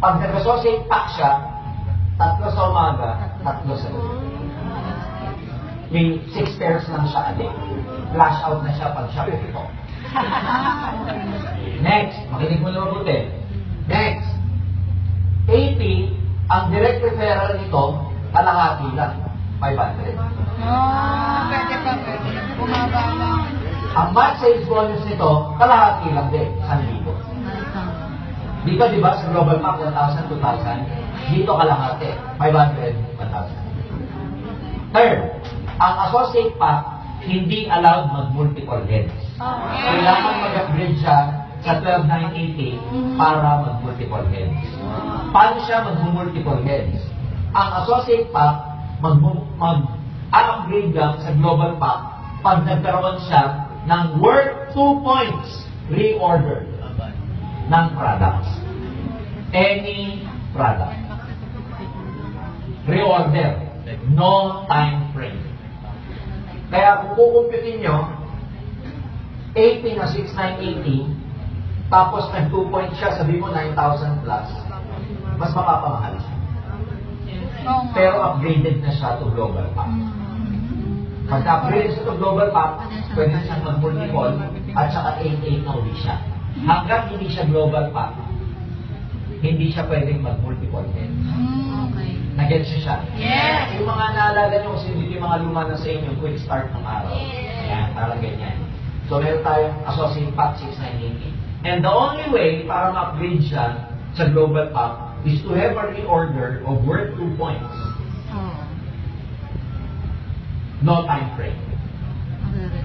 Pag nag-associate pack siya, 3 sa umaga, 3 sa gabi. May 6 pairs lang siya a day. Flash out na siya pag siya pito. Next, makinig mo na mabuti. Next, 80, ang direct referral nito, kalahati lang, 500. Pwede pa, pwede. Bumaba lang. Ang match sales bonus nito, kalahati lang din, 1,000. Dito, di ba, sa Global Pack, 1,000, 2,000. Dito kalahati, 500, 1,000. Third, ang associate pack, hindi allowed mag-multiple heads. Kailangan mag-upgrade siya sa 12,980 para mag-multiple heads. Paano siya mag-multiple heads? Ang associate pack, mag-upgrade lang sa global pack pag nagkaroon siya ng worth 2 points reorder ng products. Any product. Reorder. No time frame. Kaya kung kukumputin nyo, 80 na 6,980, tapos nag 2 points siya, sabi mo 9,000 plus, mas mapapamahal siya. Pero upgraded na siya to global pack. Pagka-upgrade siya to global pack, pwede siyang mag-multiple at saka 8,8 na uli siya. Hanggang hindi siya global pack, hindi siya pwedeng mag-multiple head. Okay. Nag-get siya? Yes! Yung mga naalala nyo, kasi hindi yung mga luma na sa inyo, quick start ng araw. Ayan, parang ganyan. So, meron tayong associate pack 6,980. And the only way para ma-upgrade siya sa global pack is to have a reorder of worth 2 points. No time frame.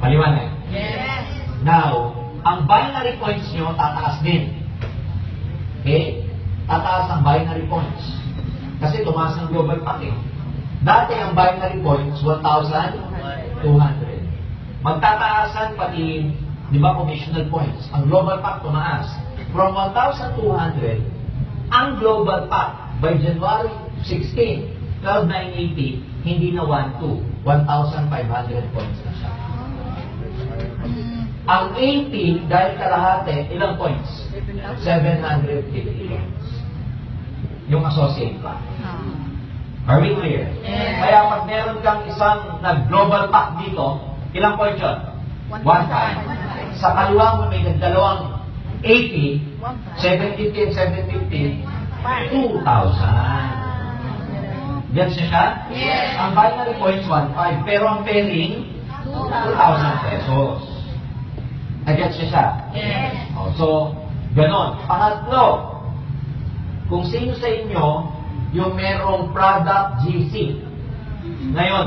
Paliwanag? Yes! Now, ang binary points nyo, tataas din. Okay? Tataas ang binary points. Kasi tumaas ng global pack eh. Dati ang binary points, 1,200. Magtataasan pati, di ba, conditional points. Ang global pack tumaas. From 1,200, ang global pack by January 16, 12,980, hindi na 1,200. 1,500 points na siya. Ang 80, dahil kalahati, ilang points? 750 points. Yung associate pack. Are we clear? Yes. Kaya pag meron kang isang nag-global pack dito, ilang points yun? 1,500. Sa kaliwa mo may nagdalawang 80, 750 and 750, 2,000. Yan siya? Yes. Ang binary points, 1,500. Pero ang pairing, 2,000 pesos. Nag-get siya? Yes. Oh, so, ganon. Pangatlo, kung sino sa inyo yung merong product GC. Ngayon,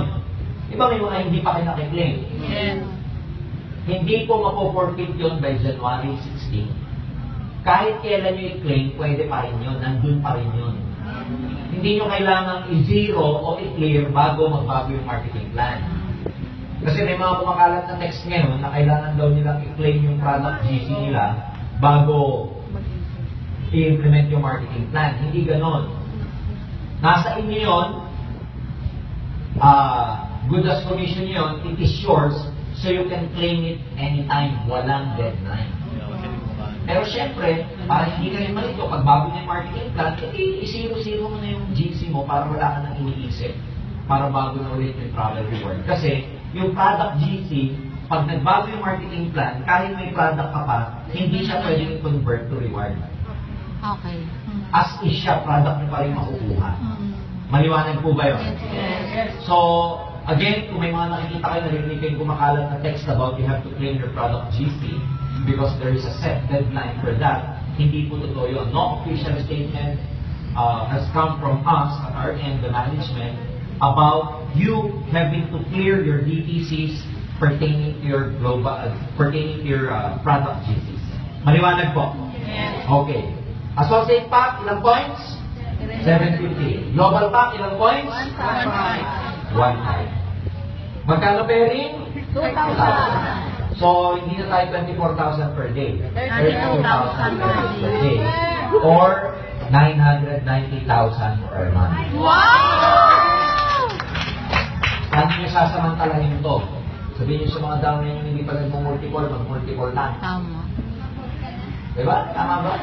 di ba may mga hindi pa kayo nakiklaim? Yes. Hindi po mapo-forfeit yun by January 16. Kahit kailan nyo i-claim, pwede pa rin yun. Nandun pa rin yun. Hindi nyo kailangang i-zero o i-clear bago magbago yung marketing plan. Kasi may mga kumakalat na text ngayon na kailangan daw nilang i-claim yung product GC nila bago i-implement yung marketing plan. Hindi ganon. Nasa inyo yun, good as commission yun, it is yours, so you can claim it anytime, walang deadline. Pero syempre, para hindi ka rin malito, pag bago na yung marketing plan, i-zero-zero mo na yung GC mo para wala ka nang iniisip. Para bago na ulit yung travel reward. Kasi, yung product GC, pag nagbago yung marketing plan, kahit may product ka pa, hindi siya pwedeng convert to reward. Okay. As is siya, product mo pa rin makukuha. Maliwanag po ba yun? Yes. So, again, kung may mga nakikita kayo, narinig kayong kumakalat na text about you have to claim your product GC because there is a set deadline for that, hindi po totoo yun. No official statement has come from us at our end, the management, about you having to clear your DTCs pertaining to your product GCs. Maliwanag po? Yes. Okay. Associate pack, ilang points? 750. Global pack, ilang points? 1,500. Magkano pairing? 2,000. So, hindi na tayo 24,000 per day. 32,000 per day. Or 990,000 per month. Wow! Ano nyo sasamantalahin to? Sabihin nyo sa mga down na hindi pa nag-multiple, mag-multiple lang. Tama. Diba? Tama ba?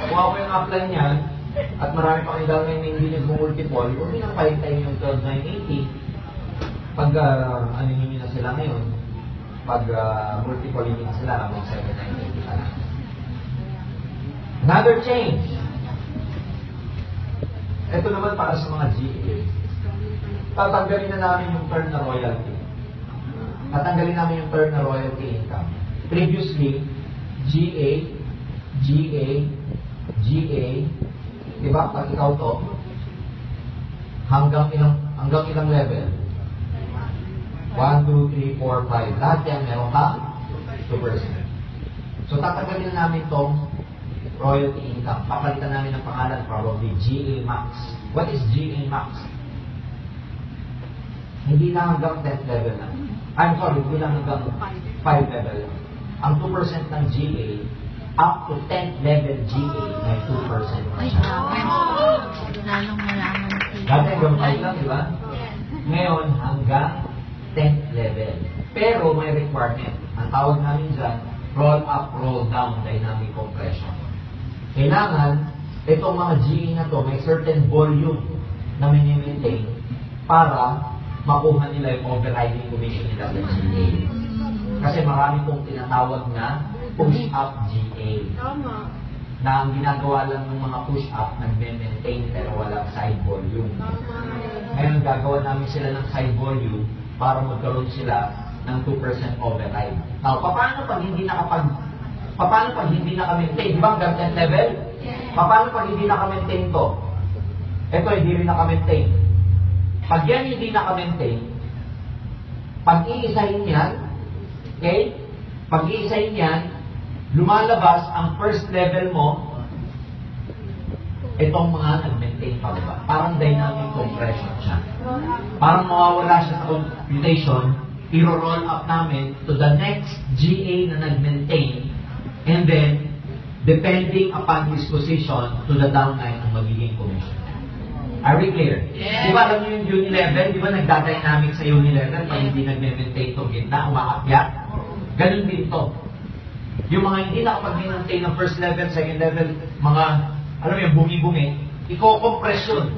Kung ako yung apply niyan, at marami pa kayo daw na hindi nyo multiple, huwag nyo nang pahintayin yung 12,980. Pag ano nyo na sila ngayon, pag multiple nyo na sila, habang 7,980 pa lang. Another change. Ito naman para sa mga GA. Tatanggalin na namin yung term na royalty. Tatanggalin namin yung term na royalty income. Previously, GA, GA, GA, diba? Pag ikaw to, hanggang ilang level? 1, 2, 3, 4, 5. Lahat yan, meron ka 2%. So, tatanggalin na namin tong royalty income. Papalitan namin ng pangalan, probably GA Max. What is GA Max? Hindi na hanggang 10th level na. I'm sorry, hindi lang hanggang 5 level. Ang 2% ng GA, up to 10th level GA, may 2% na Ay, siya. lalong malaman natin. Dati hanggang 5 lang, di ba? Ngayon, hanggang 10th level. Pero may requirement. Ang tawag namin dyan, roll up, roll down dynamic compression. Kailangan, itong mga GA na to, may certain volume na mini-maintain para makuha nila yung overriding commission nila sa GA. Kasi marami pong tinatawag na push-up GA. Tama. Na ang ginagawa lang ng mga push-up, nag-maintain pero walang side volume. Ngayon, gagawa namin sila ng side volume para magkaroon sila ng 2% override. Now, paano pag hindi naka-maintain? Di ba hanggang 10th level? Paano pag hindi naka-maintain to? Ito, hindi rin naka-maintain. Pag yan hindi naka-maintain, pag-iisahin yan, okay? Pag-iisahin yan, lumalabas ang first level mo, itong mga nag-maintain pa ba? Parang dynamic compression siya. Parang mawawala siya sa computation, i-roll up namin to the next GA na nag-maintain, and then, depending upon his position, to the downline ang magiging commission. Are we clear? Yes. Di ba alam niyo yung Unilevel? Di ba nagdadynamic sa Unilevel pag hindi nag-maintain itong gitna, umaakyat? Ganun din to. Yung mga hindi nakapag-maintain ng first level, second level, mga, alam mo yung bumi-bumi, i-compress yun.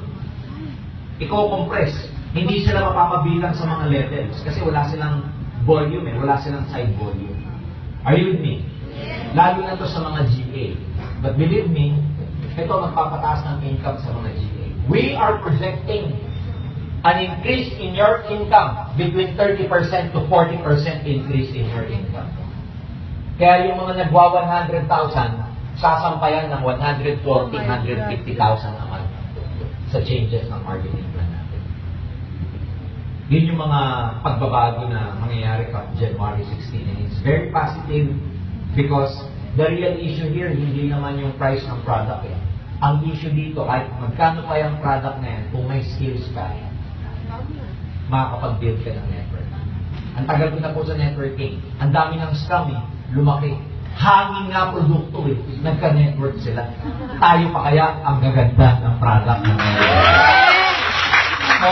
I-compress. Hindi sila mapapabilang sa mga levels kasi wala silang volume wala silang side volume. Are you with me? Lalo na to sa mga GA. But believe me, ito magpapataas ng income sa mga GA. We are projecting an increase in your income between 30% to 40% increase in your income. Kaya yung mga nagwa 100,000, sasampayan ng 140,000, 150,000 a month sa changes ng marketing plan natin. Yun yung mga pagbabago na mangyayari ka January 16. And it's very positive because the real issue here, hindi naman yung price ng product eh. Ang issue dito, kahit magkano pa yung product na yan, kung may skills ka, makakapag-build ka ng network. Ang tagal ko na po sa networking, ang dami ng scam eh, lumaki. Hangin nga produkto eh, nagka-network sila. Tayo pa kaya ang gaganda ng product na network. So,